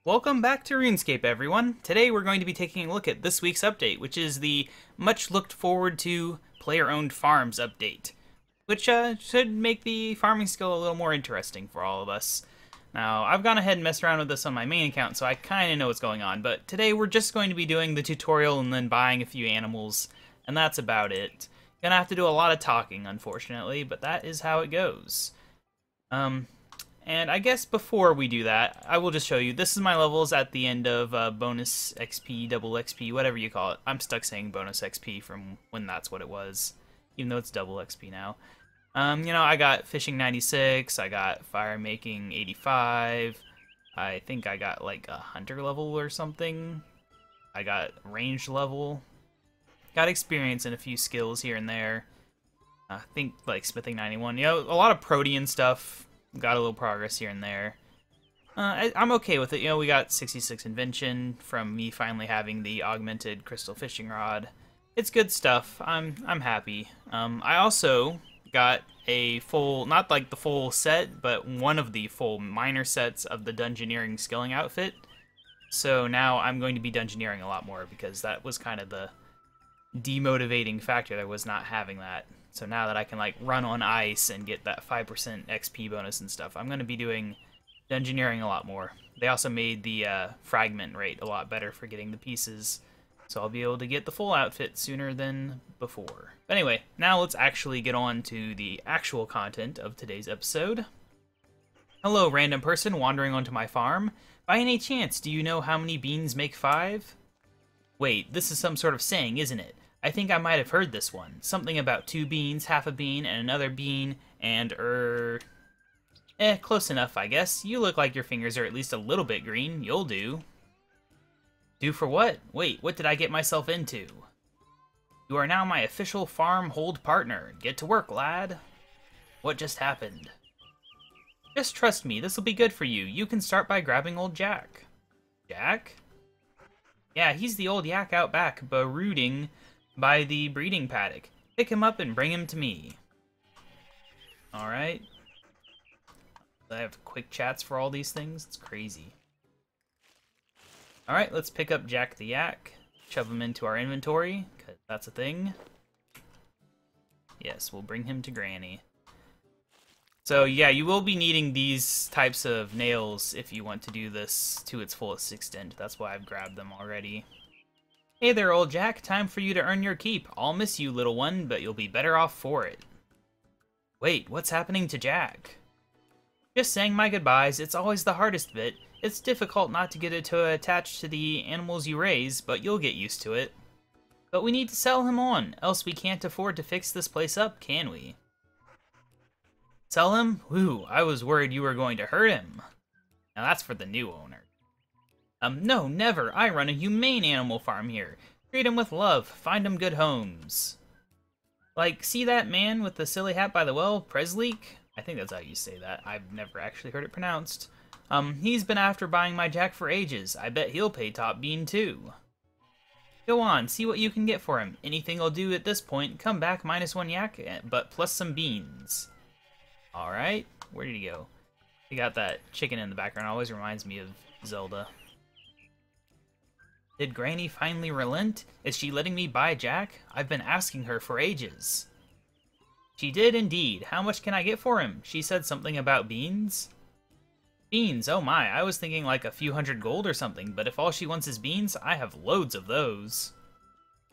Welcome back to RuneScape, everyone. Today we're going to be taking a look at this week's update, which is the much looked forward to player-owned farms update, which should make the farming skill a little more interesting for all of us. Now, I've gone ahead and messed around with this on my main account, so I kind of know what's going on, but today we're just going to be doing the tutorial and then buying a few animals, and that's about it. Gonna have to do a lot of talking, unfortunately, but that is how it goes. And I guess before we do that, I will just show you, this is my levels at the end of bonus XP, double XP, whatever you call it. I'm stuck saying bonus XP from when that's what it was, even though it's double XP now. I got fishing 96, I got fire making 85, I think I got like a hunter level or something. I got range level. Got experience in a few skills here and there. I think like smithing 91, a lot of protean stuff. Got a little progress here and there. I'm okay with it. We got 66 invention from me finally having the augmented crystal fishing rod. It's good stuff. I'm happy. I also got a full, not like the full set, but one of the full minor sets of the dungeoneering skilling outfit. So now I'm going to be dungeoneering a lot more because that was kind of the demotivating factor. That was not having that. So now that I can like run on ice and get that 5% XP bonus and stuff, I'm going to be doing dungeoneering a lot more. They also made the fragment rate a lot better for getting the pieces, so I'll be able to get the full outfit sooner than before. But anyway, now let's actually get on to the actual content of today's episode. Hello, random person wandering onto my farm. By any chance, do you know how many beans make 5? Wait, this is some sort of saying, isn't it? I think I might have heard this one. Something about 2 beans, half a bean, and another bean, and, close enough, I guess. You look like your fingers are at least a little bit green. You'll do. Do for what? Wait, what did I get myself into? You are now my official farm hold partner. Get to work, lad. What just happened? Just trust me, this'll be good for you. You can start by grabbing old Jack. Jack? Yeah, he's the old yak out back, brooding by the breeding paddock. Pick him up and bring him to me. Alright. I have quick chats for all these things. It's crazy. Alright, let's pick up Jack the Yak. Shove him into our inventory, because that's a thing. Yes, we'll bring him to Granny. So yeah, you will be needing these types of nails if you want to do this to its fullest extent. That's why I've grabbed them already. Hey there, old Jack. Time for you to earn your keep. I'll miss you, little one, but you'll be better off for it. Wait, what's happening to Jack? Just saying my goodbyes. It's always the hardest bit. It's difficult not to get it to attach to the animals you raise, but you'll get used to it. But we need to sell him on, else we can't afford to fix this place up, can we? Sell him? Whew, I was worried you were going to hurt him. Now that's for the new owner. No, never. I run a humane animal farm here. Treat 'em with love. Find 'em good homes. Like, see that man with the silly hat by the well, Presleek? I think that's how you say that. I've never actually heard it pronounced. He's been after buying my Jack for ages. I bet he'll pay top bean too. Go on, see what you can get for him. Anything'll do at this point. Come back -1 yak, but plus some beans. Alright, where did he go? He got that chicken in the background. Always reminds me of Zelda. Did Granny finally relent? Is she letting me buy Jack? I've been asking her for ages. She did indeed. How much can I get for him? She said something about beans? Beans, oh my, I was thinking like a few hundred gold or something, but if all she wants is beans, I have loads of those.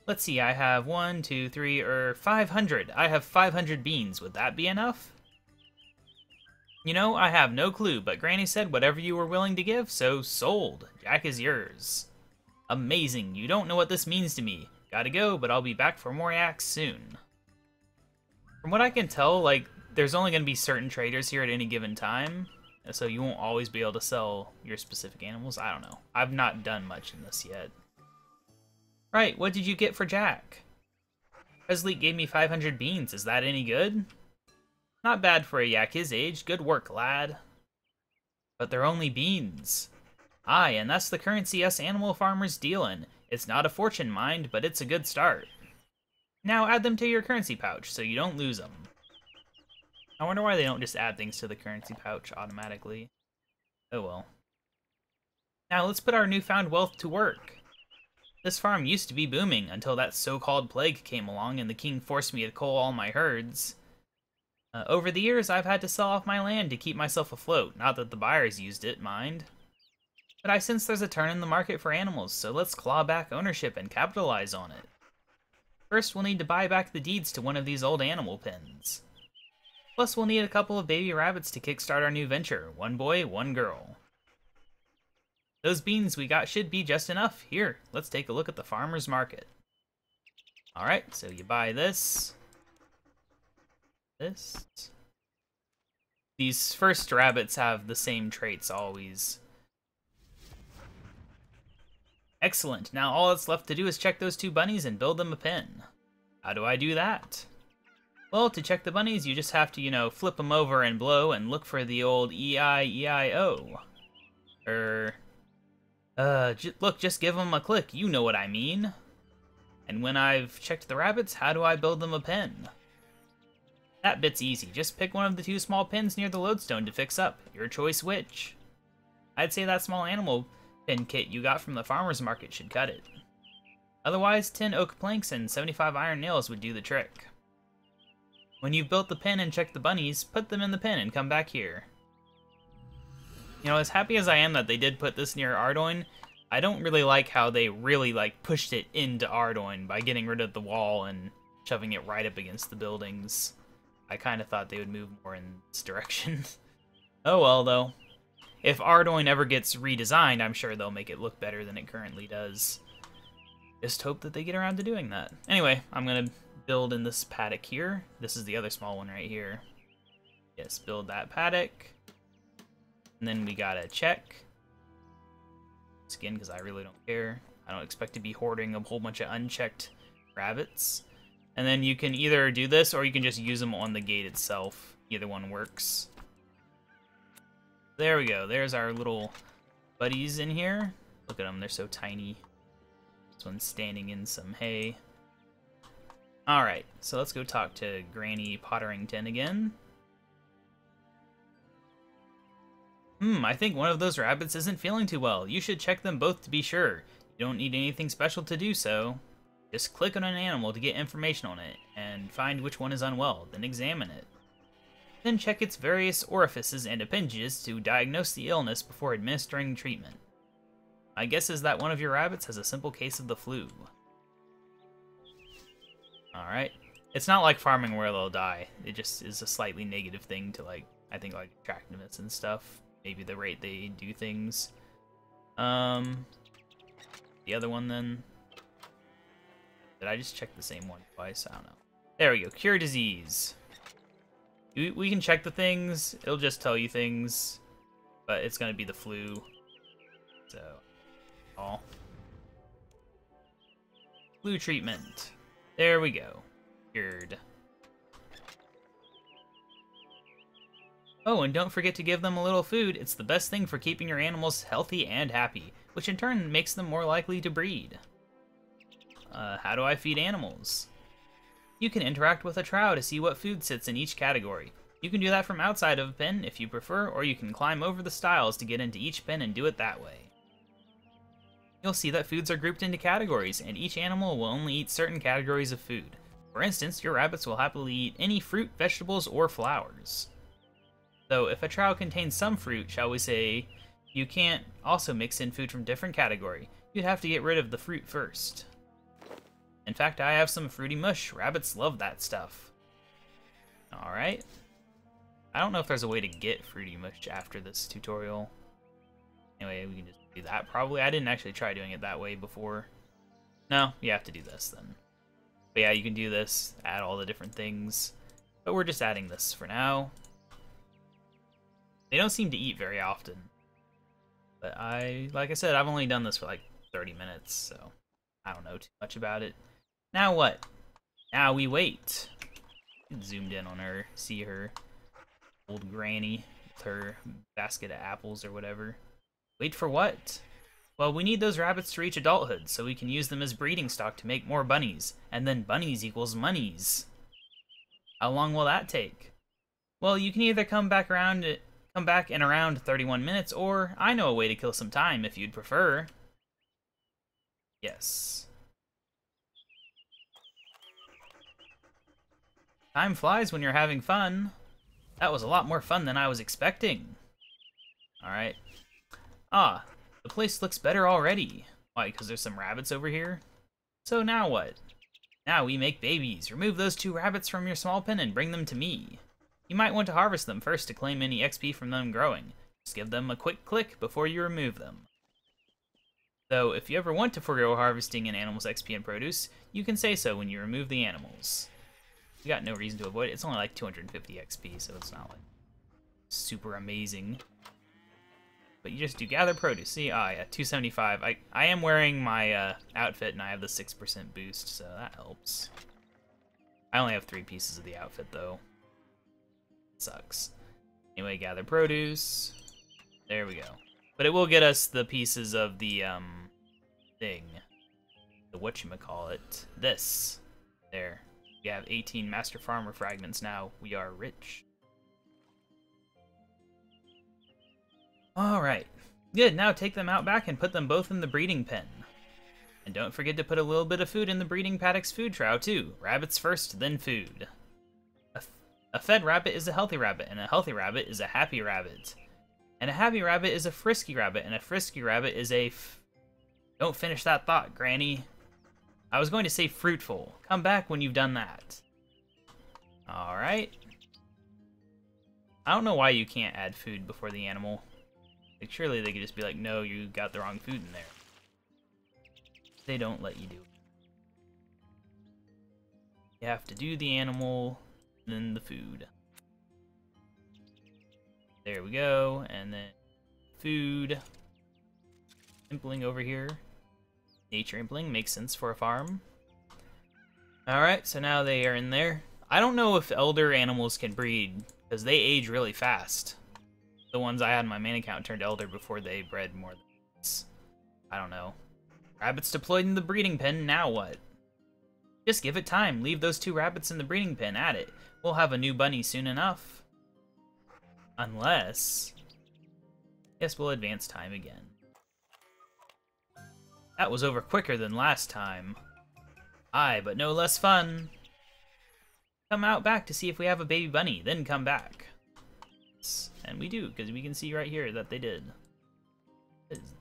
Let's see, I have 1, 2, 3, 500. I have 500 beans. Would that be enough? I have no clue, but Granny said whatever you were willing to give, so sold. Jack is yours. Amazing, you don't know what this means to me. Gotta go, but I'll be back for more yaks soon. From what I can tell, like, there's only gonna be certain traders here at any given time, so you won't always be able to sell your specific animals. I don't know. I've not done much in this yet. Right, what did you get for Jack? Presley gave me 500 beans. Is that any good? Not bad for a yak his age. Good work, lad. But they're only beans. Aye, and that's the currency us animal farmers deal in. It's not a fortune, mind, but it's a good start. Now add them to your currency pouch, so you don't lose them. I wonder why they don't just add things to the currency pouch automatically. Oh well. Now let's put our newfound wealth to work. This farm used to be booming until that so-called plague came along and the king forced me to cull all my herds. Over the years, I've had to sell off my land to keep myself afloat, not that the buyers used it, mind. But I sense there's a turn in the market for animals, so let's claw back ownership and capitalize on it. First, we'll need to buy back the deeds to one of these old animal pens. Plus, we'll need a couple of baby rabbits to kickstart our new venture. One boy, one girl. Those beans we got should be just enough. Here, let's take a look at the farmer's market. Alright, so you buy this. This. These first rabbits have the same traits always. Excellent, now all that's left to do is check those two bunnies and build them a pen. How do I do that? Well, to check the bunnies, you just have to, you know, flip them over and blow and look for the old E-I-E-I-O. Look, just give them a click, you know what I mean. And when I've checked the rabbits, how do I build them a pen? That bit's easy, just pick one of the two small pens near the lodestone to fix up. Your choice which. I'd say that small animal pen kit you got from the farmer's market should cut it. Otherwise, 10 oak planks and 75 iron nails would do the trick. When you've built the pen and checked the bunnies, put them in the pen and come back here. You know, as happy as I am that they did put this near Ardoin, I don't really like how they really, pushed it into Ardoin by getting rid of the wall and shoving it right up against the buildings. I kind of thought they would move more in this direction. Oh well, though. If Ardoin ever gets redesigned, I'm sure they'll make it look better than it currently does. Just hope that they get around to doing that. Anyway, I'm gonna build in this paddock here. This is the other small one right here. Yes, build that paddock. And then we gotta check. Again, because I really don't care. I don't expect to be hoarding a whole bunch of unchecked rabbits. And then you can either do this, or you can just use them on the gate itself. Either one works. There we go. There's our little buddies in here. Look at them. They're so tiny. This one's standing in some hay. Alright, so let's go talk to Granny Potterington again. I think one of those rabbits isn't feeling too well. You should check them both to be sure. You don't need anything special to do so. Just click on an animal to get information on it, and find which one is unwell, then examine it. Then check its various orifices and appendages to diagnose the illness before administering treatment. My guess is that one of your rabbits has a simple case of the flu. Alright. It's not like farming where they'll die. It just is a slightly negative thing to, I think, attractiveness and stuff. Maybe the rate they do things. The other one, then. Did I just check the same one twice? I don't know. There we go. Cure disease. We can check the things. It'll just tell you things. But it's going to be the flu. So, all. Flu treatment. There we go. Cured. Oh, and don't forget to give them a little food. It's the best thing for keeping your animals healthy and happy, which in turn makes them more likely to breed. How do I feed animals? You can interact with a trough to see what food sits in each category. You can do that from outside of a pen if you prefer, or you can climb over the stiles to get into each pen and do it that way. You'll see that foods are grouped into categories, and each animal will only eat certain categories of food. For instance, your rabbits will happily eat any fruit, vegetables, or flowers. Though if a trough contains some fruit, shall we say, you can't also mix in food from different category. You'd have to get rid of the fruit first. In fact, I have some fruity mush. Rabbits love that stuff. Alright. I don't know if there's a way to get fruity mush after this tutorial. Anyway, we can just do that probably. I didn't actually try doing it that way before. No, you have to do this then. But yeah, you can do this, add all the different things. But we're just adding this for now. They don't seem to eat very often. But like I said, I've only done this for 30 minutes, so I don't know too much about it. Now what? Now we wait. Zoomed in on her, see her old granny with her basket of apples or whatever. Wait for what? Well, we need those rabbits to reach adulthood, so we can use them as breeding stock to make more bunnies. And then bunnies equals monies. How long will that take? Well, you can either come back Come back in around 31 minutes, or I know a way to kill some time if you'd prefer. Yes. Time flies when you're having fun. That was a lot more fun than I was expecting. Alright. Ah, the place looks better already. Why, because there's some rabbits over here? So now what? Now we make babies. Remove those 2 rabbits from your small pen and bring them to me. You might want to harvest them first to claim any XP from them growing. Just give them a quick click before you remove them. Though, if you ever want to forego harvesting an animal's XP and produce, you can say so when you remove the animals. You got no reason to avoid it. It's only like 250 XP, so it's not like super amazing. But you just do gather produce. See, yeah, 275. I am wearing my outfit, and I have the 6% boost, so that helps. I only have 3 pieces of the outfit, though. Sucks. Anyway, gather produce. There we go. But it will get us the pieces of the, thing. The whatchamacallit. This. There. We have 18 Master Farmer fragments now. We are rich. Alright. Good, now take them out back and put them both in the breeding pen. And don't forget to put a little bit of food in the breeding paddock's food trough, too. Rabbits first, then food. A fed rabbit is a healthy rabbit, and a healthy rabbit is a happy rabbit. And a happy rabbit is a frisky rabbit, and a frisky rabbit is a Don't finish that thought, Granny. I was going to say fruitful. Come back when you've done that. Alright. I don't know why you can't add food before the animal. Like, surely they could just be like, no, you got the wrong food in there. They don't let you do it. You have to do the animal, then the food. There we go, and then food. Impling over here. Nature impling makes sense for a farm. Alright, so now they are in there. I don't know if elder animals can breed, because they age really fast. The ones I had in my main account turned elder before they bred more than this. I don't know. Rabbits deployed in the breeding pen, now what? Just give it time. Leave those 2 rabbits in the breeding pen at it. We'll have a new bunny soon enough. Unless... Guess we'll advance time again. That was over quicker than last time. Aye, but no less fun. Come out back to see if we have a baby bunny, then come back. And we do, because we can see right here that they did. What is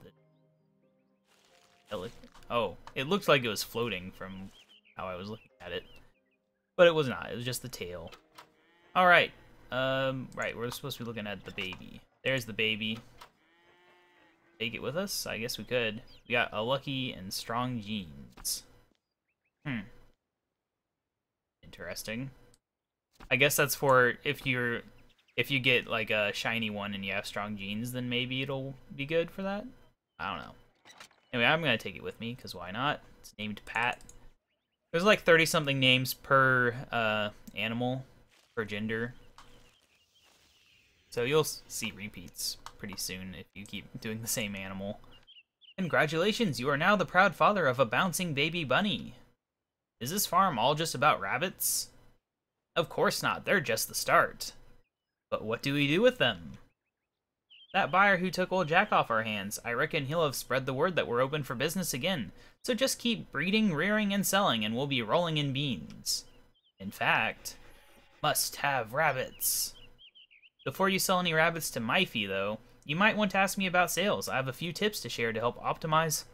the... Oh, it looked like it was floating from how I was looking at it. But it was not, it was just the tail. Alright, right, we're supposed to be looking at the baby. There's the baby. Take it with us? I guess we could. We got a lucky and strong genes. Interesting. I guess that's for if you get like a shiny one and you have strong genes, then maybe it'll be good for that. I don't know. Anyway, I'm gonna take it with me because why not? It's named Pat. There's like 30-something names per animal, per gender. So you'll see repeats pretty soon if you keep doing the same animal. Congratulations, you are now the proud father of a bouncing baby bunny. Is this farm all just about rabbits? Of course not, they're just the start. But what do we do with them? That buyer who took old Jack off our hands, I reckon he'll have spread the word that we're open for business again. So just keep breeding, rearing, and selling, and we'll be rolling in beans. In fact, must have rabbits. Before you sell any rabbits to my fee, though, you might want to ask me about sales. I have a few tips to share to help optimize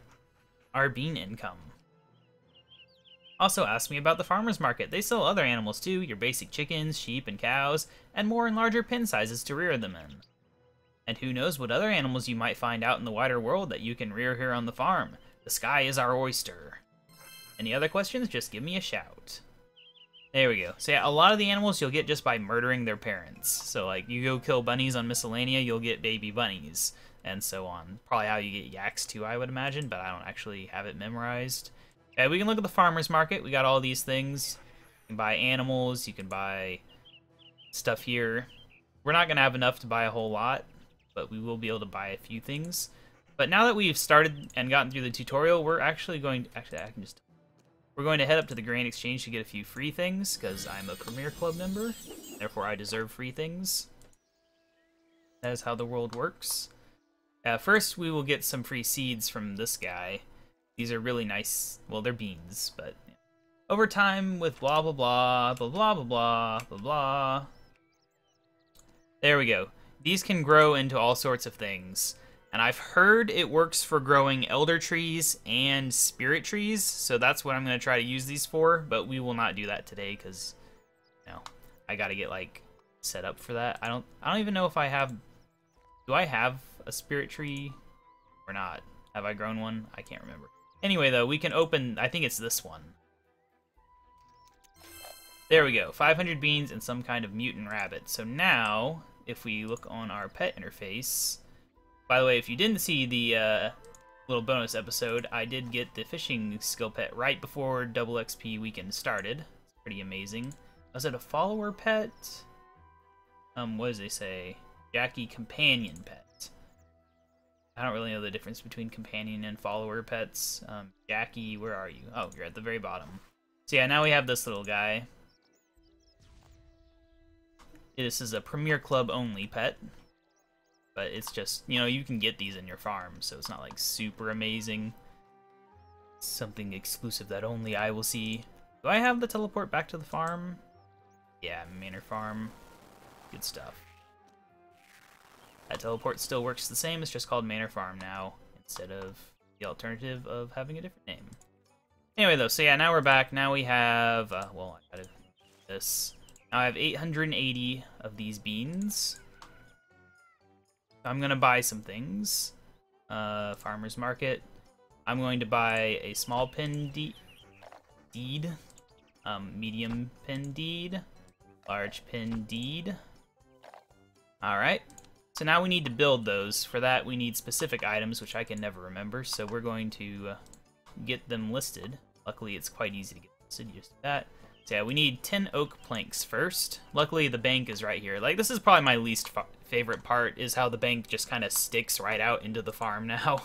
our bean income. Also ask me about the farmer's market. They sell other animals too, your basic chickens, sheep, and cows, and more and larger pen sizes to rear them in. And who knows what other animals you might find out in the wider world that you can rear here on the farm. The sky is our oyster. Any other questions? Just give me a shout. There we go. So yeah, a lot of the animals you'll get just by murdering their parents. So like, you go kill bunnies on Miscellanea, you'll get baby bunnies, and so on. Probably how you get yaks too, I would imagine, but I don't actually have it memorized. Okay, we can look at the farmer's market. We got all these things. You can buy animals, you can buy stuff here. We're not gonna have enough to buy a whole lot, but we will be able to buy a few things. But now that we've started and gotten through the tutorial, we're actually going to, we're going to head up to the Grand Exchange to get a few free things, because I'm a Premier Club member, therefore I deserve free things. That is how the world works. First, we will get some free seeds from this guy. These are really nice. Well, they're beans, but over time with blah blah blah blah blah blah blah blah blah. There we go. These can grow into all sorts of things. And I've heard it works for growing elder trees and spirit trees, so that's what I'm going to try to use these for, but we will not do that today because, you know, I got to get, like, set up for that. I don't even know if I have... Do I have a spirit tree or not? Have I grown one? I can't remember. Anyway, though, we can open... I think it's this one. There we go. 500 beans and some kind of mutant rabbit. So now, if we look on our pet interface... By the way, if you didn't see the little bonus episode, I did get the fishing skill pet right before Double XP weekend started. It's pretty amazing. Was it a follower pet? What does they say? Jackie companion pet. I don't really know the difference between companion and follower pets. Jackie, where are you? Oh, you're at the very bottom. So yeah, now we have this little guy. This is a Premier Club only pet. But it's just, you know, you can get these in your farm, so it's not like super amazing. Something exclusive that only I will see. Do I have the teleport back to the farm? Yeah, Manor Farm. Good stuff. That teleport still works the same, it's just called Manor Farm now, instead of the alternative of having a different name. Anyway, though, so yeah, now we're back. Now we have, well, I gotta do this. Now I have 880 of these beans. I'm gonna buy some things. Farmer's Market. I'm going to buy a small pin deed, medium pin deed, large pin deed. Alright, so now we need to build those. For that we need specific items, which I can never remember, so we're going to get them listed. Luckily it's quite easy to get listed, just that. So yeah, we need 10 oak planks first. Luckily the bank is right here. Like, this is probably my least favorite part, is how the bank just kind of sticks right out into the farm now.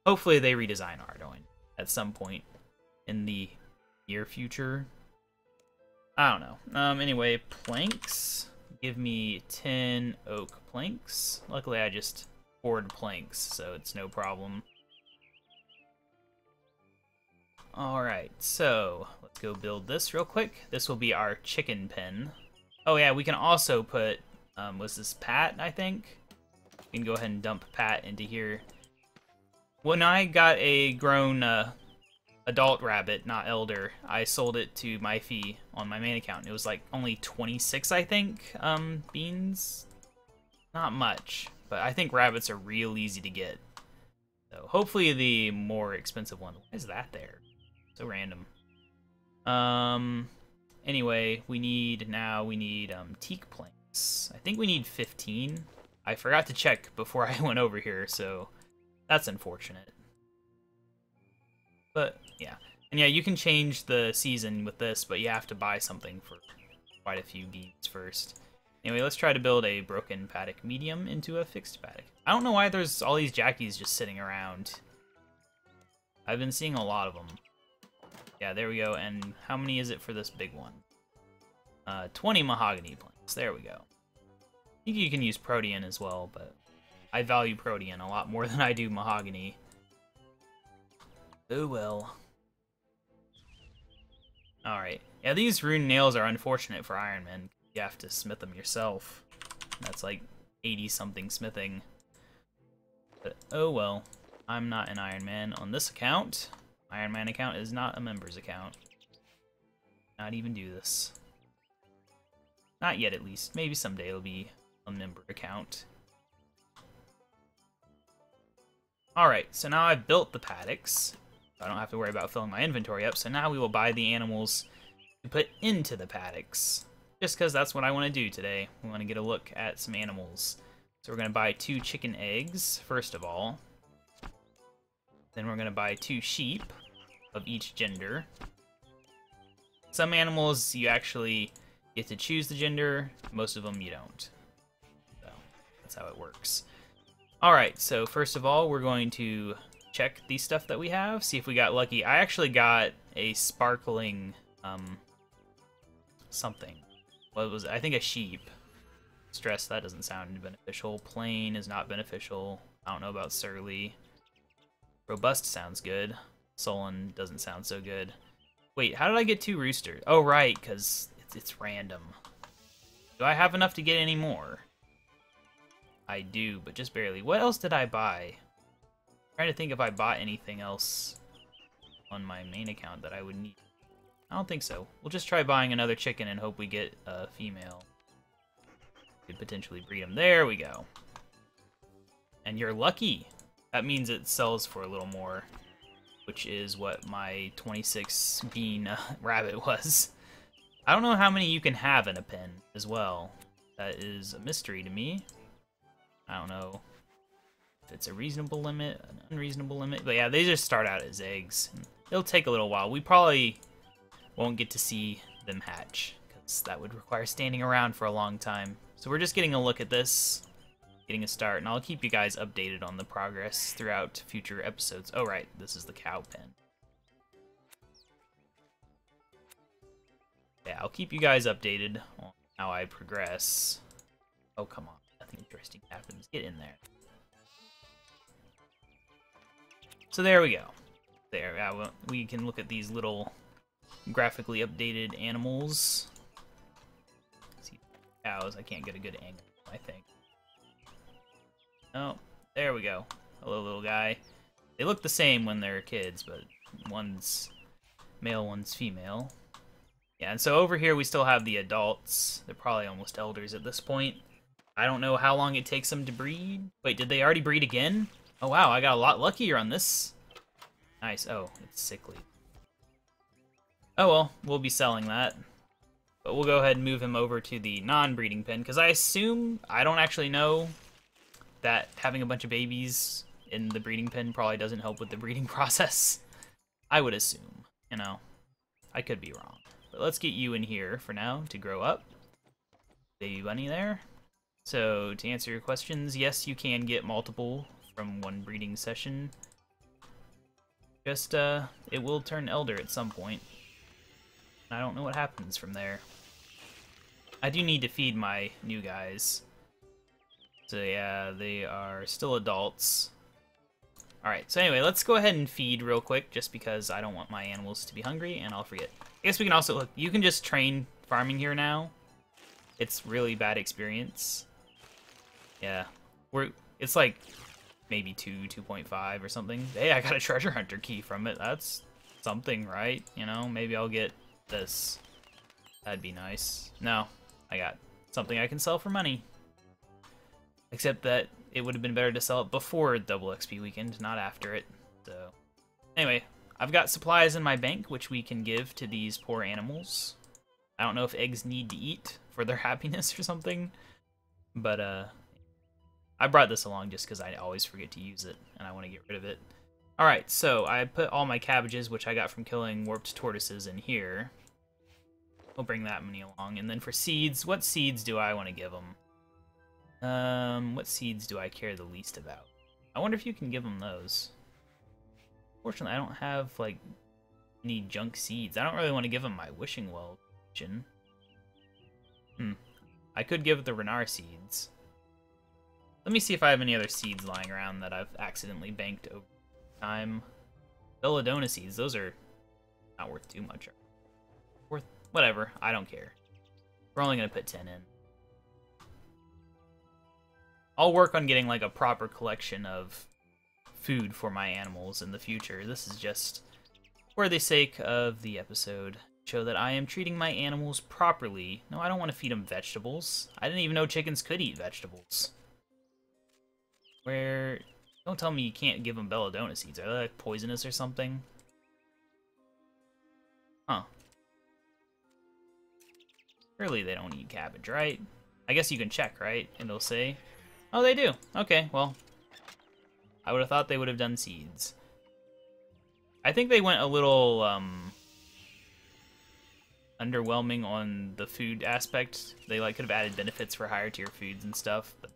Hopefully they redesign Ardoin at some point in the near future. I don't know. Anyway, planks. Give me 10 oak planks. Luckily I just poured planks, so it's no problem. Alright, so let's go build this real quick. This will be our chicken pen. Oh yeah, we can also put, was this Pat, I think? We can go ahead and dump Pat into here. When I got a grown adult rabbit, not elder, I sold it to my fee on my main account. It was like only 26, I think, beans. Not much, but I think rabbits are real easy to get. So hopefully the more expensive one. Why is that there? So random. Anyway, we need teak planks. I think we need 15. I forgot to check before I went over here, so that's unfortunate. But yeah. And yeah, you can change the season with this, but you have to buy something for quite a few beans first. Anyway, let's try to build a broken paddock medium into a fixed paddock. I don't know why there's all these jackies just sitting around. I've been seeing a lot of them. Yeah, there we go. And how many is it for this big one? 20 mahogany planks. There we go. I think you can use protean as well, but I value protean a lot more than I do mahogany. Oh well. Alright. Yeah, these rune nails are unfortunate for Iron Man. You have to smith them yourself. That's like 80-something smithing. But oh well. I'm not an Iron Man on this account. Iron Man account is not a member's account. Not even do this. Not yet, at least. Maybe someday it'll be a member account. Alright, so now I've built the paddocks. I don't have to worry about filling my inventory up, so now we will buy the animals to put into the paddocks. Just because that's what I want to do today. We want to get a look at some animals. So we're going to buy 2 chicken eggs, first of all. Then we're going to buy 2 sheep of each gender. Some animals you actually get to choose the gender, most of them you don't. So that's how it works. Alright, so first of all, we're going to check the stuff that we have, see if we got lucky. I actually got a sparkling something. What was it? I think a sheep. Stress, that doesn't sound beneficial. Plain is not beneficial. I don't know about surly. Robust sounds good. Sullen doesn't sound so good. Wait, how did I get 2 roosters? Oh, right, because it's random. Do I have enough to get any more? I do, but just barely. What else did I buy? I'm trying to think if I bought anything else on my main account that I would need. I don't think so. We'll just try buying another chicken and hope we get a female. Could potentially breed them. There we go. And you're lucky. That means it sells for a little more, which is what my 26 bean rabbit was. I don't know how many you can have in a pen as well. That is a mystery to me. I don't know if it's a reasonable limit, an unreasonable limit. But yeah, they just start out as eggs. It'll take a little while. We probably won't get to see them hatch, because that would require standing around for a long time. So we're just getting a look at this, getting a start, and I'll keep you guys updated on the progress throughout future episodes. Oh right, this is the cow pen. Yeah, I'll keep you guys updated on how I progress. Oh, come on. Nothing interesting happens. Get in there. So there we go. There, we can look at these little graphically updated animals. See, cows, I can't get a good angle, I think. Oh, there we go. Hello, little guy. They look the same when they're kids, but one's male, one's female. Yeah, and so over here we still have the adults. They're probably almost elders at this point. I don't know how long it takes them to breed. Wait, did they already breed again? Oh wow, I got a lot luckier on this. Nice. Oh, it's sickly. Oh well, we'll be selling that. But we'll go ahead and move him over to the non-breeding pen, because I assume, I don't actually know, that having a bunch of babies in the breeding pen probably doesn't help with the breeding process. I would assume, you know. I could be wrong. But let's get you in here for now to grow up. Baby bunny there. So, to answer your questions, yes, you can get multiple from one breeding session. Just, it will turn elder at some point. I don't know what happens from there. I do need to feed my new guys. So yeah, they are still adults. Alright, so anyway, let's go ahead and feed real quick, just because I don't want my animals to be hungry, and I'll forget. I guess we can also, look, you can just train farming here now. It's really bad experience. Yeah, it's like maybe 2.5 or something. Hey, I got a treasure hunter key from it. That's something, right? You know, maybe I'll get this. That'd be nice. No, I got something I can sell for money. Except that it would have been better to sell it before Double XP Weekend, not after it. So, anyway, I've got supplies in my bank, which we can give to these poor animals. I don't know if eggs need to eat for their happiness or something, but I brought this along just because I always forget to use it, and I want to get rid of it. Alright, so I put all my cabbages, which I got from killing warped tortoises, in here. We'll bring that many along. And then for seeds, what seeds do I want to give them? What seeds do I care the least about? I wonder if you can give them those. Fortunately, I don't have, like, any junk seeds. I don't really want to give them my wishing well potion. I could give the Renar seeds. Let me see if I have any other seeds lying around that I've accidentally banked over time. Belladonna seeds, those are not worth too much. Worth, whatever, I don't care. We're only going to put 10 in. I'll work on getting like a proper collection of food for my animals in the future. This is just for the sake of the episode. Show that I am treating my animals properly. No, I don't want to feed them vegetables. I didn't even know chickens could eat vegetables. Don't tell me you can't give them belladonna seeds. Are they like poisonous or something? Huh. Surely they don't eat cabbage, right? I guess you can check, right? And it'll say, oh, they do. Okay, well, I would have thought they would have done seeds. I think they went a little, underwhelming on the food aspect. They like could have added benefits for higher tier foods and stuff. But...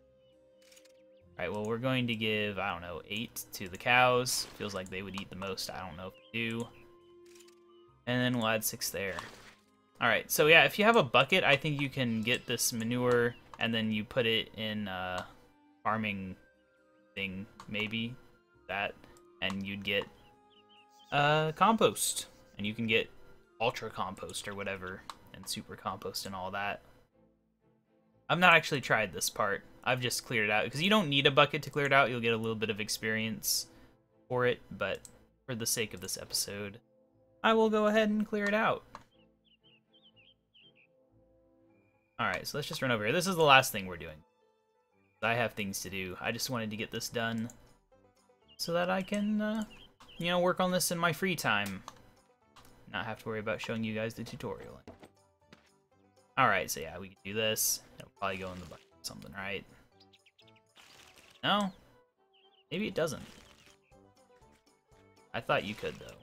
Alright, well, we're going to give, I don't know, 8 to the cows. Feels like they would eat the most. I don't know if they do. And then we'll add 6 there. Alright, so yeah, if you have a bucket, I think you can get this manure and then you put it in farming thing, maybe that, and you'd get compost, and you can get ultra compost or whatever, and super compost and all that. I've not actually tried this part. I've just cleared it out because you don't need a bucket to clear it out. You'll get a little bit of experience for it, but for the sake of this episode, I will go ahead and clear it out. Alright, so let's just run over here. This is the last thing we're doing. I have things to do. I just wanted to get this done so that I can, you know, work on this in my free time. Not have to worry about showing you guys the tutorial. Alright, so yeah, we can do this. It'll probably go in the bucket or something, right? No? Maybe it doesn't. I thought you could, though.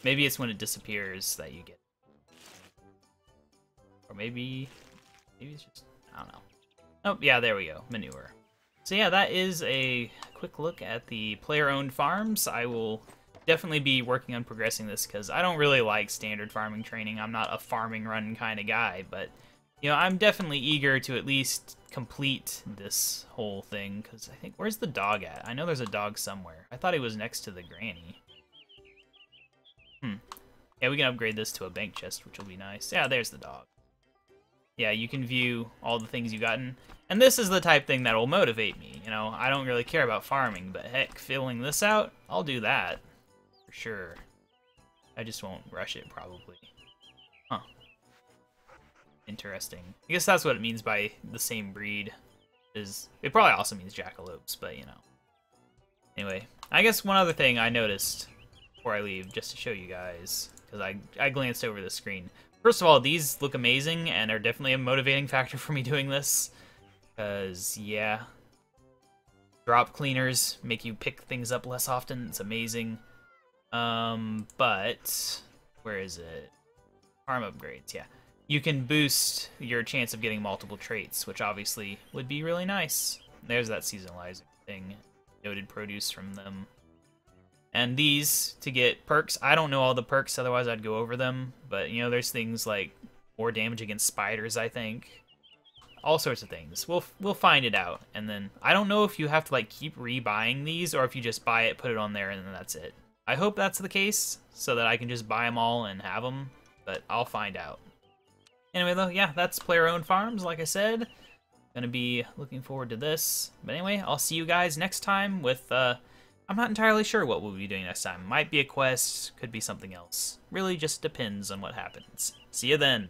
Maybe it's when it disappears that you get it. Or maybe it's just, I don't know. Oh, yeah, there we go. Manure. So yeah, that is a quick look at the player-owned farms. I will definitely be working on progressing this because I don't really like standard farming training. I'm not a farming run kind of guy, but you know, I'm definitely eager to at least complete this whole thing because I think, where's the dog at? I know there's a dog somewhere. I thought he was next to the granny. Yeah, we can upgrade this to a bank chest, which will be nice. Yeah, there's the dog. Yeah, you can view all the things you've gotten. And this is the type thing that will motivate me. You know, I don't really care about farming, but heck, filling this out, I'll do that. For sure. I just won't rush it, probably. Huh. Interesting. I guess that's what it means by the same breed. It probably also means jackalopes, but you know. Anyway, I guess one other thing I noticed before I leave, just to show you guys, because I glanced over the screen. First of all, these look amazing and are definitely a motivating factor for me doing this. Because, yeah, drop cleaners make you pick things up less often. It's amazing. But, where is it? Farm upgrades, yeah. You can boost your chance of getting multiple traits, which obviously would be really nice. There's that seasonalizer thing. Noted produce from them. And these, to get perks, I don't know all the perks, otherwise I'd go over them. But, you know, there's things like more damage against spiders, I think. All sorts of things. We'll find it out. And then, I don't know if you have to, like, keep rebuying these, or if you just buy it, put it on there, and then that's it. I hope that's the case, so that I can just buy them all and have them. But I'll find out. Anyway, though, yeah, that's player-owned farms, like I said. Gonna be looking forward to this. But anyway, I'll see you guys next time with, I'm not entirely sure what we'll be doing next time. Might be a quest, could be something else. Really just depends on what happens. See you then!